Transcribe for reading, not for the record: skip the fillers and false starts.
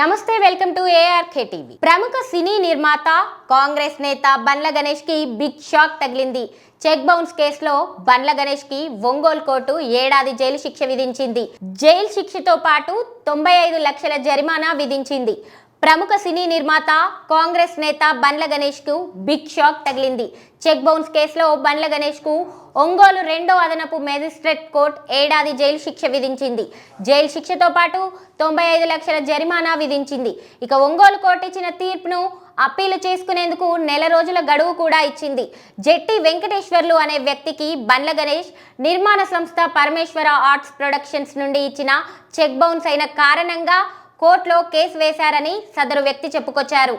నమస్తే, welcome to ARK TV. ప్రముఖ సినీ నిర్మాత కాంగ్రెస్ నేత బండ్ల గణేష్ కి బిగ్ షాక్ తగిలింది. చెక్ బౌన్స్ కేసులో బండ్ల గణేష్ కి ఒంగోలు కోర్టు 7 ఏళ్ల జైలు శిక్ష విధించింది. జైలు శిక్షతో పాటు 95 లక్షల జరిమానా విధించింది. ప్రముఖ సినీ నిర్మాత కాంగ్రెస్ నేత బండ్ల గణేష్ కు బిగ్ షాక్ తగిలింది. చెక్ బౌన్స్ కేసులో బండ్ల గణేష్ కు ఒంగోలు 2వ అదనపు మేజిస్ట్రేట్ కోర్టు 7 ఏళ్ల జైలు శిక్ష విధించింది. జైలు శిక్షతో పాటు 95 లక్షల జరిమానా విధించింది. ఇక ఒంగోలు కోర్టు ఇచ్చిన తీర్పును అప్పీలు చేసుకునేందుకు 1 నెల రోజుల గడువు కూడా ఇచ్చింది. జెట్టి వెంకటేశ్వర్లు అనే వ్యక్తికి బండ్ల గణేష్ నిర్మాణ సంస్థ పరమేశ్వర ఆర్ట్స్ ప్రొడక్షన్స్ నుండి ఇచ్చిన చెక్ బౌన్స్ అయిన కారణంగా కోర్టులో కేసు వేశారని సదరు వ్యక్తి చెప్పుకొచ్చారు.